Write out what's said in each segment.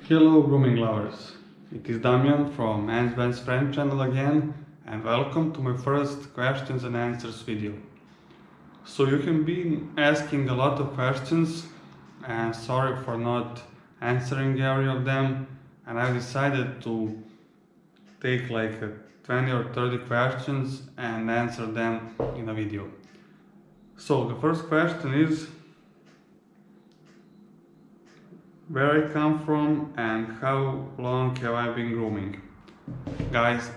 Hello grooming lovers, it is Damjan from Man's Best Friend channel again, and welcome to my first questions and answers video. So you have been asking a lot of questions and sorry for not answering every of them, and I decided to take like 20 or 30 questions and answer them in a video. So the first question is where I come from and how long have I been grooming. Guys,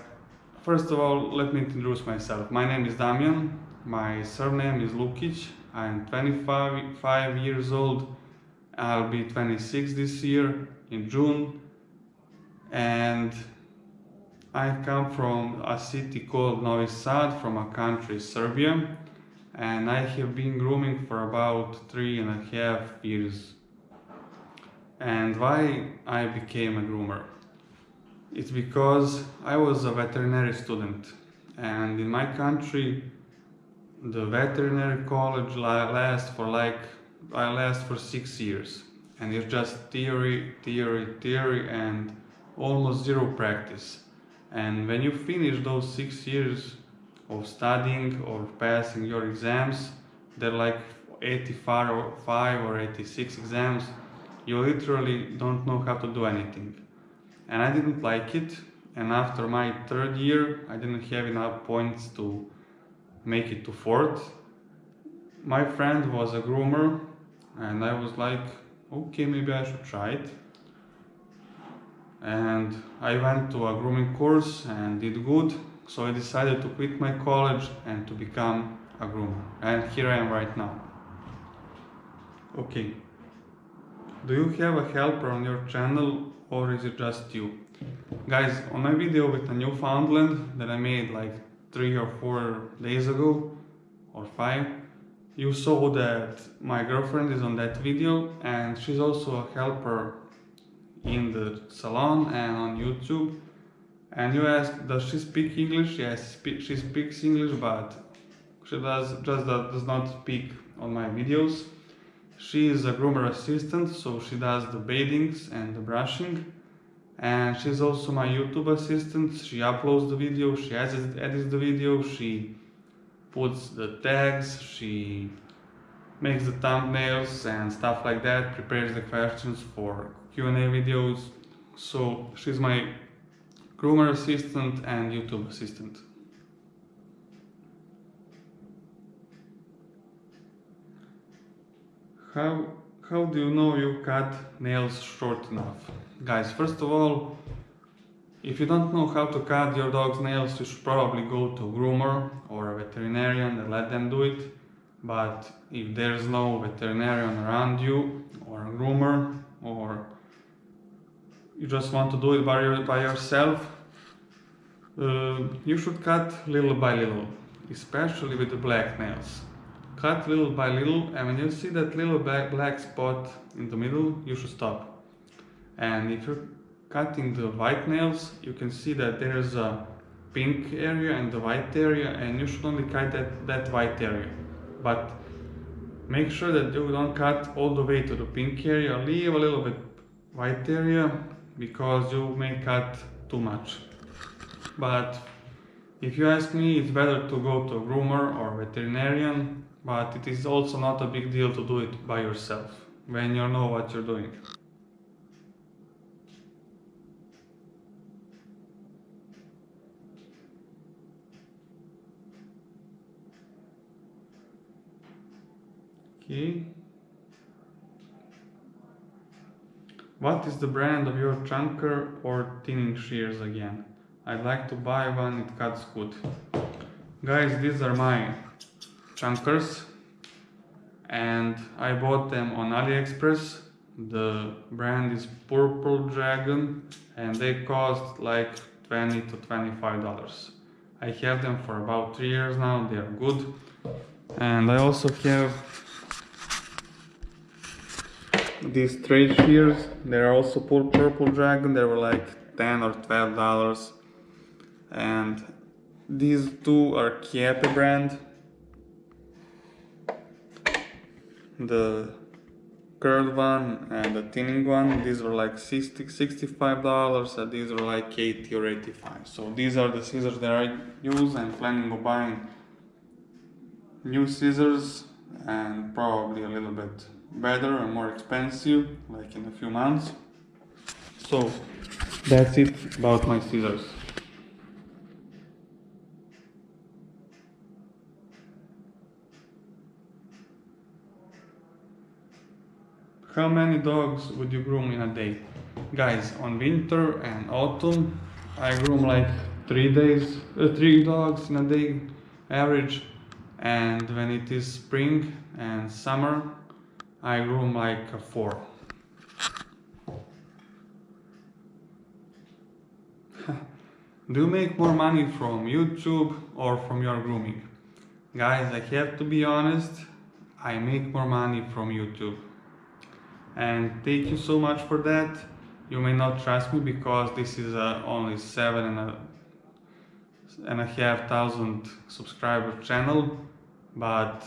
first of all, let me introduce myself. My name is Damjan, my surname is Lukić, I'm 25 years old, I'll be 26 this year in June, and I come from a city called Novi Sad, from a country Serbia, and I have been grooming for about 3.5 years. And why I became a groomer? It's because I was a veterinary student, and in my country the veterinary college lasts for 6 years, and it's just theory and almost zero practice. And when you finish those 6 years of studying or passing your exams, they're like 85 or 86 exams, you literally don't know how to do anything. And I didn't like it, and after my third year I didn't have enough points to make it to fourth. My friend was a groomer and I was like, okay, maybe I should try it. And I went to a grooming course and did good, so I decided to quit my college and to become a groomer. And here I am right now. Okay. Do you have a helper on your channel or is it just you? Guys, on my video with a Newfoundland that I made like 3 or 4 days ago, or 5, you saw that my girlfriend is on that video and she's also a helper in the salon and on YouTube. And you asked, does she speak English? Yes, she speaks English, but she does not speak on my videos. She is a groomer assistant, so she does the bathings and the brushing, and she's also my YouTube assistant. She uploads the video, she edits the video, she puts the tags, she makes the thumbnails and stuff like that, prepares the questions for Q&A videos. So she's my groomer assistant and YouTube assistant. How do you know you cut nails short enough? Guys, first of all, if you don't know how to cut your dog's nails, you should probably go to a groomer or a veterinarian and let them do it. But if there's no veterinarian around you, or a groomer, or you just want to do it by yourself, you should cut little by little, especially with the black nails. Cut little by little, and when you see that little black spot in the middle, you should stop. And if you're cutting the white nails, you can see that there's a pink area and the white area, and you should only cut that white area. But make sure that you don't cut all the way to the pink area, leave a little bit white area, because you may cut too much. But if you ask me, it's better to go to a groomer or veterinarian, but it is also not a big deal to do it by yourself, when you know what you're doing. Okay. What is the brand of your chunker or thinning shears again? I'd like to buy one, it cuts good. Guys, these are my chunkers and I bought them on AliExpress. The brand is Purple Dragon and they cost like $20 to $25. I have them for about 3 years now, they are good. And I also have these straight shears, they are also Purple Dragon, they were like $10 or $12. And these two are Kiepe brand. The curved one and the thinning one. These were like $65 and these were like 80 or 85. So these are the scissors that I use. I'm planning on buying new scissors and probably a little bit better and more expensive, like in a few months. So that's it about my scissors. How many dogs would you groom in a day? Guys, on winter and autumn, I groom like 3 dogs in a day average. And when it is spring and summer, I groom like 4. Do you make more money from YouTube or from your grooming? Guys, I have to be honest, I make more money from YouTube. And thank you so much for that. You may not trust me because this is only 7,500 subscriber channel, but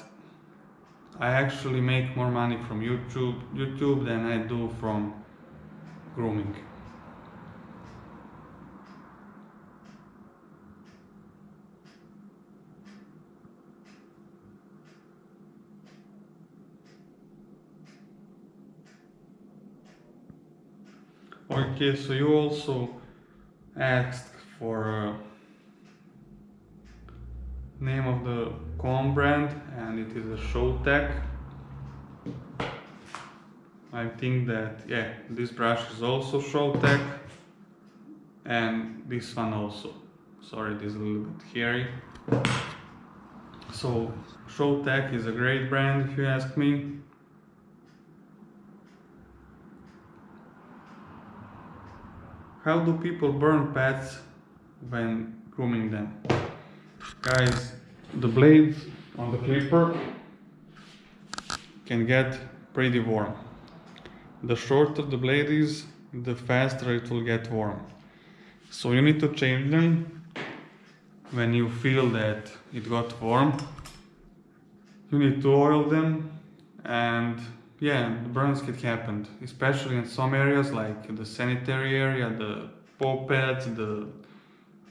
I actually make more money from YouTube than I do from grooming. Okay, so you also asked for name of the comb brand, and it is a Showtech. I think that, yeah, this brush is also Showtech, and this one also. Sorry, this is a little bit hairy. So Showtech is a great brand if you ask me. How do people burn pets when grooming them? Guys, the blades on the clipper can get pretty warm. The shorter the blade is, the faster it will get warm. So you need to change them when you feel that it got warm. You need to oil them, and yeah, the burns can happen, especially in some areas like the sanitary area, the paw pads,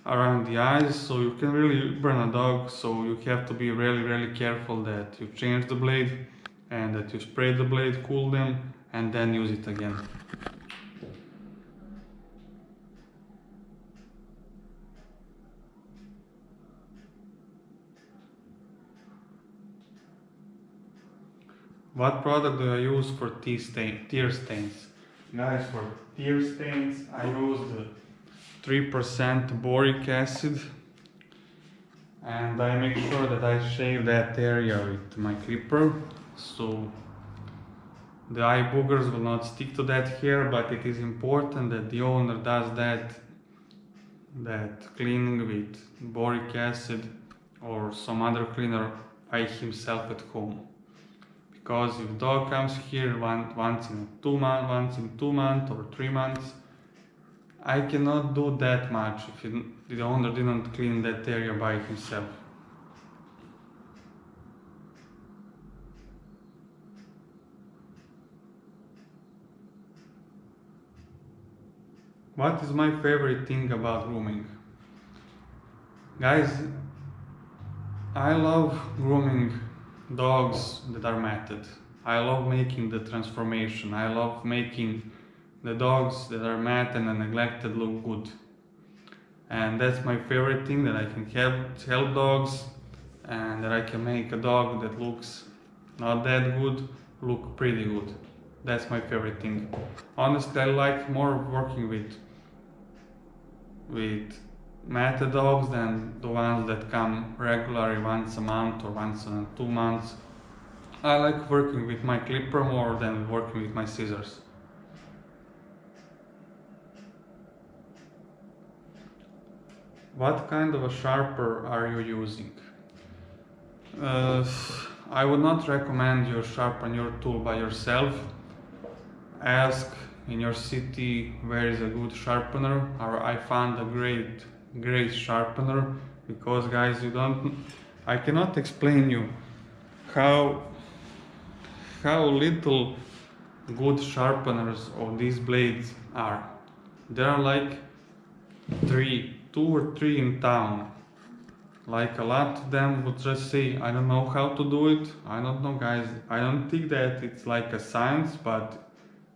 around the eyes, so you can really burn a dog. So you have to be really careful that you change the blade and that you spray the blade, cool them, and then use it again. What product do I use for tear stains? Guys, for tear stains I use the 3% boric acid, and I make sure that I shave that area with my clipper, so the eye boogers will not stick to that hair. But it is important that the owner does that cleaning with boric acid or some other cleaner by himself at home. Because if dog comes here once in 2 months or 3 months, I cannot do that much if the owner didn't clean that area by himself. What is my favorite thing about grooming? Guys, I love grooming dogs that are matted. I love making the transformation. I love making the dogs that are matted and neglected look good. And that's my favorite thing, that I can help dogs and that I can make a dog that looks not that good look pretty good. That's my favorite thing. Honestly, I like more working with matted dogs than the ones that come regularly once a month or once in 2 months. I like working with my clipper more than working with my scissors. What kind of a sharper are you using? I would not recommend you sharpen your tool by yourself. Ask in your city where is a good sharpener, or I found a great sharpener, because guys, I cannot explain you how little good sharpeners of these blades are. There are like two or three in town. Like a lot of them would just say, I don't know how to do it. I don't know, guys. I don't think that it's like a science, but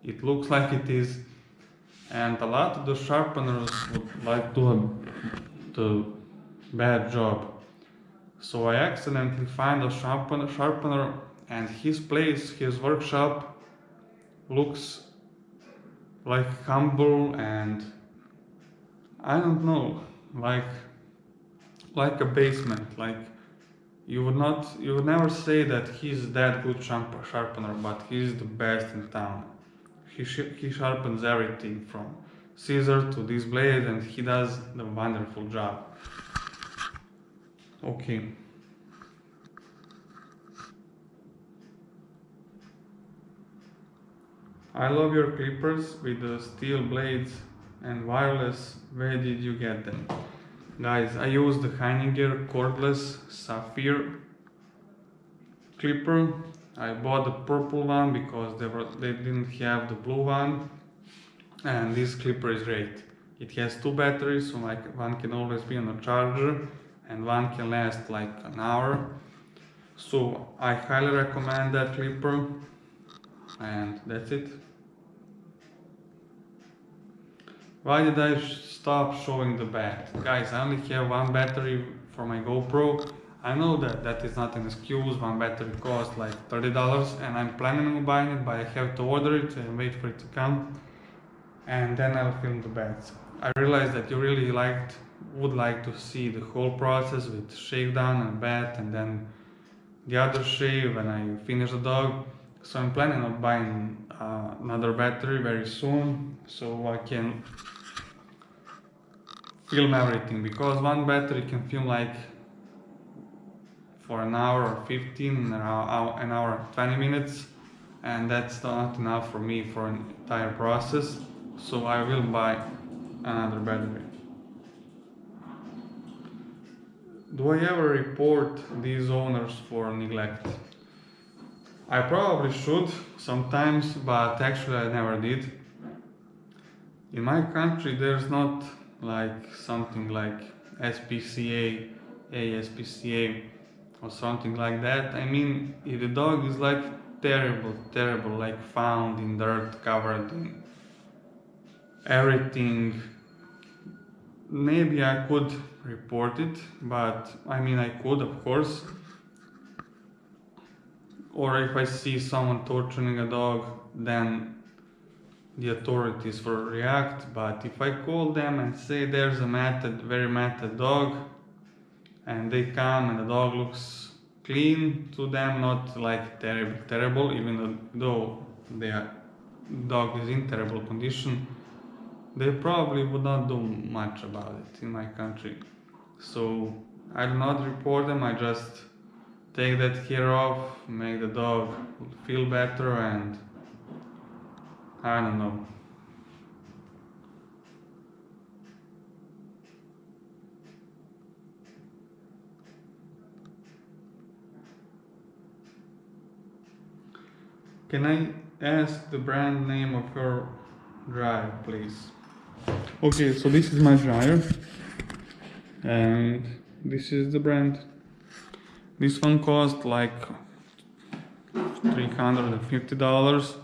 it looks like it is. And a lot of the sharpeners would like do the bad job. So I accidentally find a sharpener, and his place, his workshop, looks like humble and I don't know, like a basement. Like you would never say that he's that good sharpener, but he's the best in town. He sharpens everything from scissor to this blade, and he does the wonderful job. Okay. I love your clippers with the steel blades and wireless. Where did you get them? Guys, I use the Heininger cordless sapphire clipper. I bought the purple one because they didn't have the blue one, and this clipper is great. It has two batteries, so like one can always be on a charger and one can last like an hour. So I highly recommend that clipper, and that's it. Why did I stop showing the bat? Guys, I only have one battery for my GoPro. I know that that is not an excuse. One battery costs like $30 and I'm planning on buying it, but I have to order it and wait for it to come, and then I'll film the bats. I realized that you really would like to see the whole process with shave down and bat and then the other shave when I finish the dog. So I'm planning on buying another battery very soon so I can film everything, because one battery can film like for an hour or 15, an hour 20 minutes, and that's not enough for me for an entire process. So I will buy another battery. Do I ever report these owners for neglect? I probably should sometimes, but actually I never did. In my country there's not like something like SPCA, ASPCA or something like that. I mean, if the dog is like terrible, like found in dirt, covered in everything, maybe I could report it, but I mean I could, of course. Or if I see someone torturing a dog, then the authorities will react. But if I call them and say there's a very matted dog, and they come and the dog looks clean to them, not like terrible, even though the dog is in terrible condition, they probably would not do much about it in my country. So I do not report them, I just take that hair off, make the dog feel better, and I don't know. Can I ask the brand name of your dryer, please? Okay, so this is my dryer, and this is the brand. This one cost like $350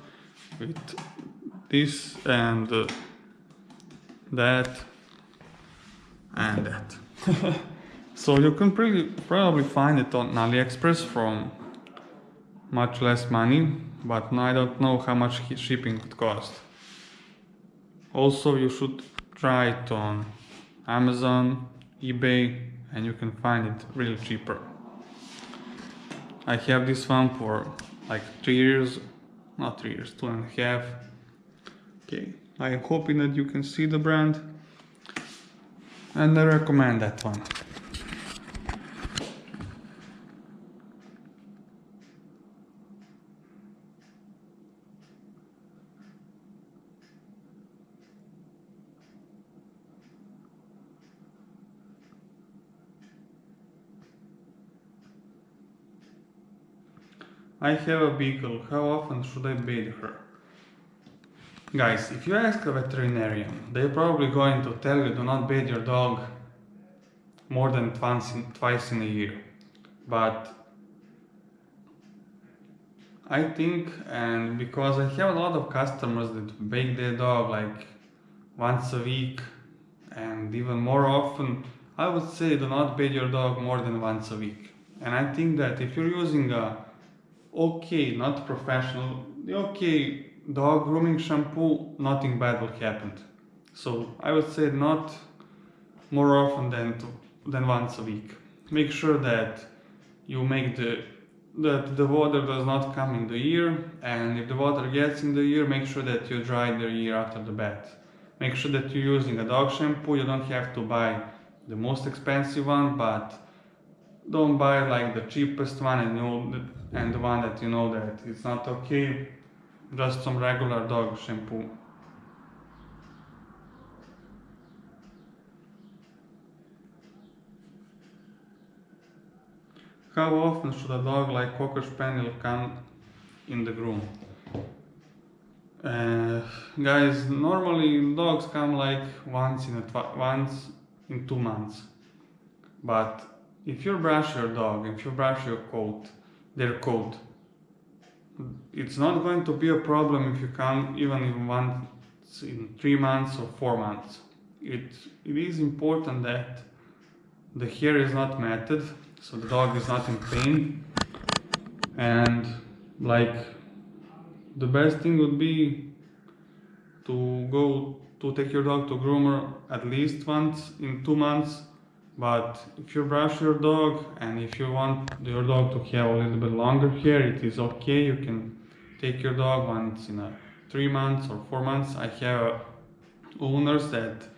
with this and that and that. So you can probably find it on AliExpress from much less money, but I don't know how much shipping would cost. Also, you should try it on Amazon, eBay, and you can find it really cheaper. I have this one for like 3 years, not 3 years, 2.5. Okay, I'm hoping that you can see the brand, and I recommend that one. I have a beagle. How often should I bathe her? Guys, if you ask a veterinarian, they're probably going to tell you do not bathe your dog more than twice in a year. But I think, and because I have a lot of customers that bathe their dog like once a week and even more often, I would say do not bathe your dog more than once a week. And I think that if you're using a okay, not professional, the okay dog grooming shampoo, nothing bad will happen. So I would say not more often than once a week. Make sure that you make that the water does not come in the ear, and if the water gets in the ear, make sure that you dry the ear after the bath. Make sure that you're using a dog shampoo. You don't have to buy the most expensive one, but don't buy like the cheapest one and the one that you know that it's not okay. Just some regular dog shampoo. How often should a dog like Cocker Spaniel come in the groom? Guys, normally dogs come like once in 2 months. But if you brush your dog, if you brush their coat, it's not going to be a problem if you come even once in 3 months or 4 months. It is important that the hair is not matted, so the dog is not in pain. And like the best thing would be to go to take your dog to groomer at least once in 2 months. But if you brush your dog and if you want your dog to have a little bit longer hair, it is okay. You can take your dog once in 3 months or 4 months. I have owners that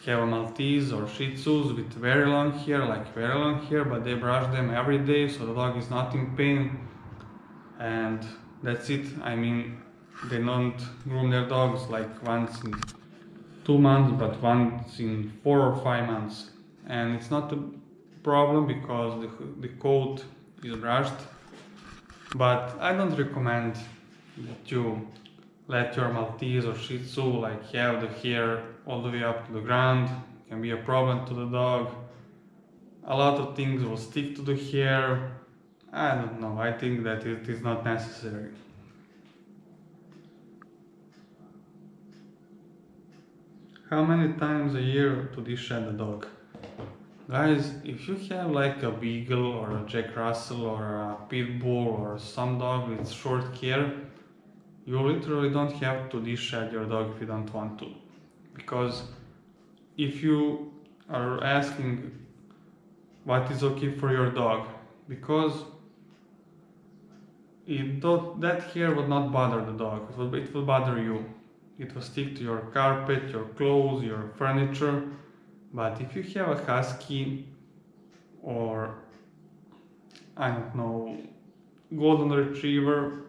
have a Maltese or Shih Tzus with very long hair, but they brush them every day, so the dog is not in pain. And that's it. I mean, they don't groom their dogs like once in 2 months, but once in 4 or 5 months. And it's not a problem because the coat is brushed. But I don't recommend that you let your Maltese or Shih Tzu like have the hair all the way up to the ground. It can be a problem to the dog. A lot of things will stick to the hair. I don't know, I think that it is not necessary. How many times a year to de-shed a dog? Guys, if you have like a Beagle or a Jack Russell or a Pit Bull or some dog with short hair, you literally don't have to de-shed your dog if you don't want to. Because if you are asking what is okay for your dog, because that hair would not bother the dog, it will bother you. It will stick to your carpet, your clothes, your furniture. But if you have a Husky or, I don't know, Golden Retriever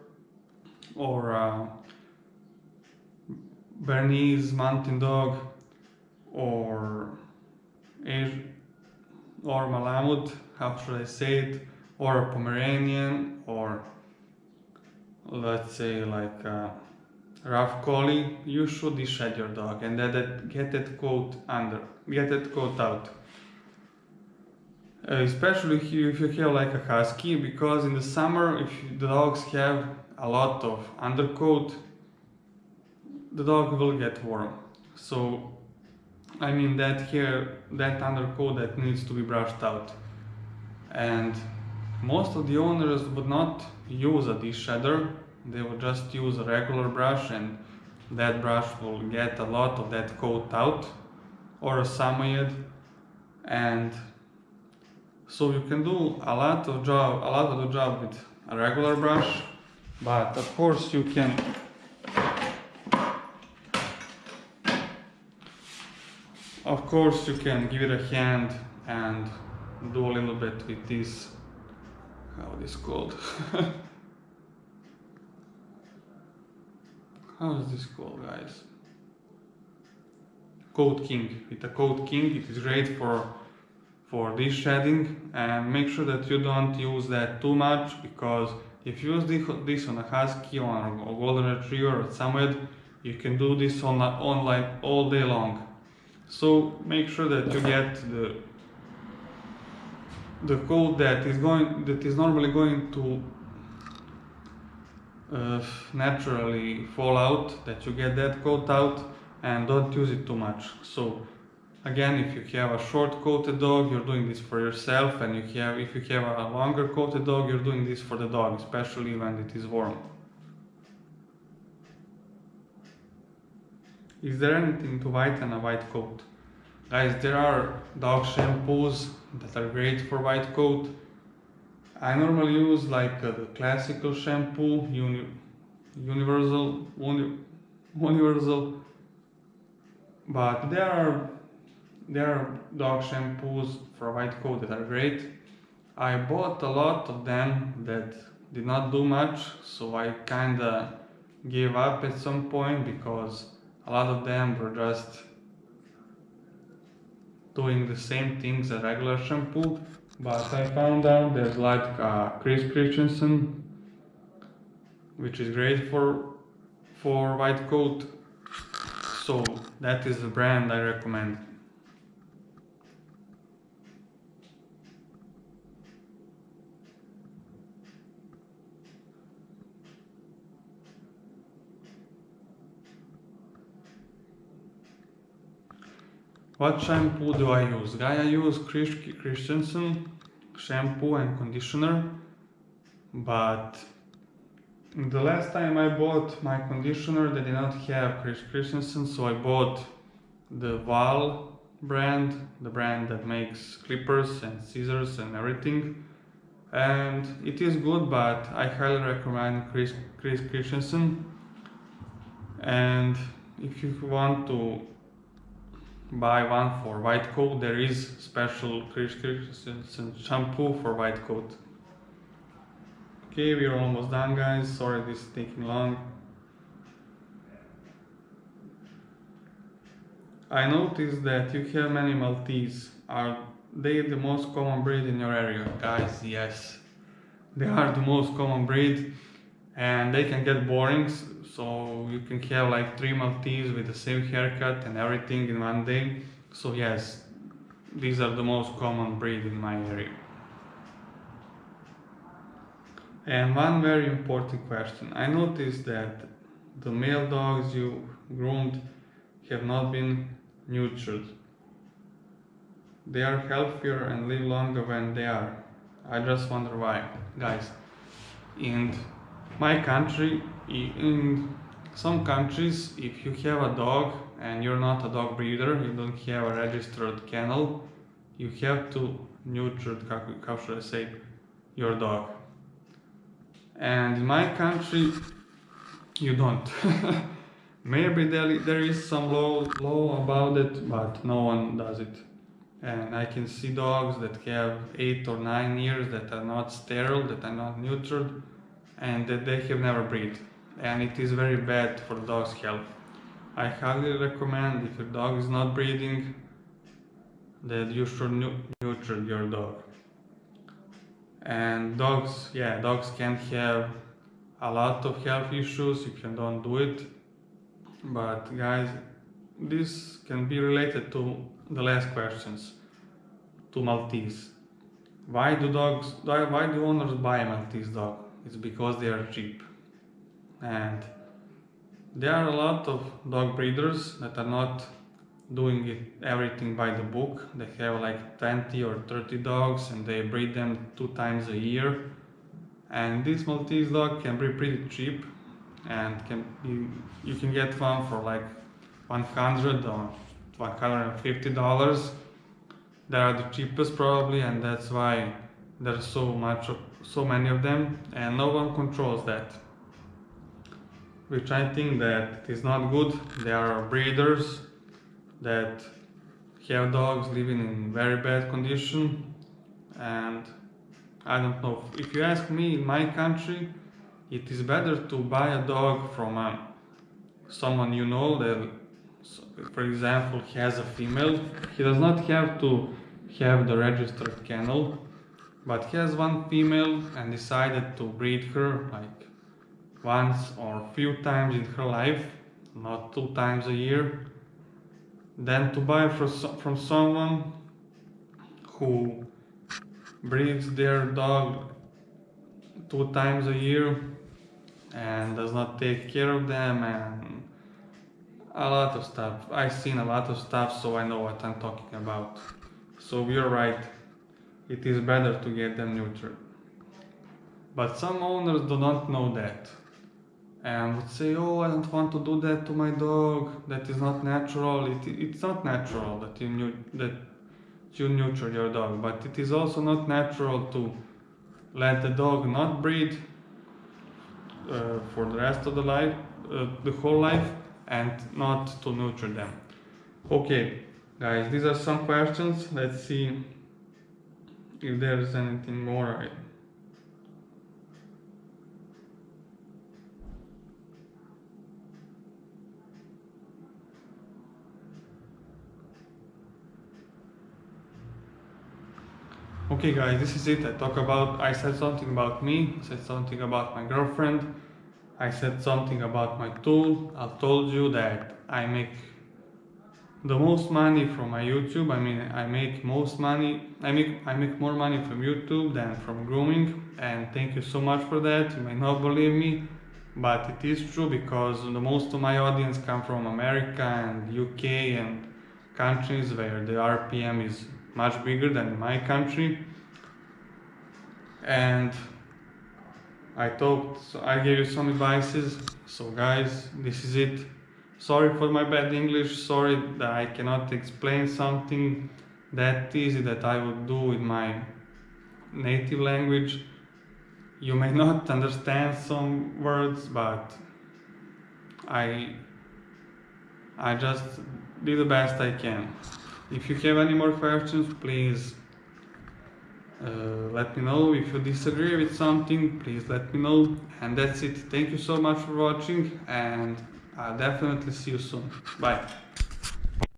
or a Bernese Mountain Dog or Malamute, how should I say it, or a Pomeranian, or let's say like a rough collie, you should de-shed your dog and get that coat out. Especially if you have like a Husky, because in the summer, if the dogs have a lot of undercoat, the dog will get warm. So, I mean that undercoat that needs to be brushed out. And most of the owners would not use a de-shedder. They would just use a regular brush, and that brush will get a lot of that coat out, or a Samoyed. And so you can do a lot of the job with a regular brush, but of course you can give it a hand and do a little bit with this, how it is called. How is this called, guys? Coat King. With a Coat King, it is great for de-shedding, and make sure that you don't use that too much, because if you use this on a Husky or a Golden Retriever or Samoyed, You can do this online all day long. So make sure that you get the coat that is normally going to naturally fall out, that you get that coat out and don't use it too much. So again, if you have a short coated dog, you're doing this for yourself, and if you have a longer coated dog, you're doing this for the dog, especially when it is warm. Is there anything to whiten a white coat? Guys, there are dog shampoos that are great for white coat. I normally use like the classical shampoo, universal, but there are dog shampoos for white coat that are great. I bought a lot of them that did not do much, so I kinda gave up at some point because a lot of them were just doing the same things as regular shampoo. But I found out there's like Chris Christensen, which is great for white coat. So that is the brand I recommend. What shampoo do I use? I use Christensen shampoo and conditioner, but the last time I bought my conditioner they did not have Christensen, so I bought the Val brand, the brand that makes clippers and scissors and everything, and it is good, but I highly recommend Chris Christensen. And if you want to buy one for white coat, there is special Christensen shampoo for white coat. Okay, we're almost done, guys. Sorry this is taking long. I noticed that you have many Maltese. Are they the most common breed in your area? Guys, yes. They are the most common breed, and they can get boring, so you can have like 3 Maltese with the same haircut and everything in one day. So yes, these are the most common breed in my area. And one very important question. I noticed that the male dogs you groomed have not been nurtured. They are healthier and live longer when they are. I just wonder why. Guys, in my country, in some countries, if you have a dog and you're not a dog breeder, you don't have a registered kennel, you have to nurture, how should I say, your dog. And in my country, you don't. Maybe there is some law about it, but no one does it. And I can see dogs that have 8 or 9 years that are not sterile, that are not neutered, and that they have never bred. And it is very bad for the dog's health. I highly recommend, if your dog is not breeding, that you should neuter your dog. And dogs can have a lot of health issues if you don't do it. But guys, this can be related to the last questions, to Maltese. Why do owners buy a Maltese dog? It's because they are cheap. And there are a lot of dog breeders that are not doing everything by the book. They have like 20 or 30 dogs and they breed them 2 times a year. And this Maltese dog can be pretty cheap, and you can get one for like $100 or $150. They are the cheapest probably, and that's why there's so many of them, and no one controls that, which I think that is not good. There are breeders that have dogs living in very bad condition, and I don't know. If you ask me, in my country, it is better to buy a dog from someone you know that, for example, he has a female. He does not have to have the registered kennel, but he has one female and decided to breed her like once or few times in her life. not 2 times a year, than to buy from someone who breeds their dog 2 times a year and does not take care of them, and a lot of stuff. I've seen a lot of stuff, so I know what I'm talking about. So you're right, it is better to get them neutered. But some owners do not know that and would say, oh, I don't want to do that to my dog, that is not natural. It's not natural that you neuter your dog, but it is also not natural to let the dog not breed for the rest of the life, the whole life, and not to neuter them. Okay, guys, these are some questions. Let's see if there is anything more. Okay guys, this is it. I said something about me, I said something about my girlfriend, I said something about my tool. I told you that I make the most money from my YouTube. I mean, I make more money from YouTube than from grooming, and thank you so much for that. You may not believe me, but it is true, because the most of my audience come from America and UK and countries where the RPM is much bigger than in my country. And I gave you some advices. So guys, this is it. Sorry for my bad English, sorry that I cannot explain something that easy that I would do with my native language. You may not understand some words, but I just did the best I can. If you have any more questions, please let me know. If you disagree with something, please let me know. And that's it. Thank you so much for watching, and I'll definitely see you soon. Bye.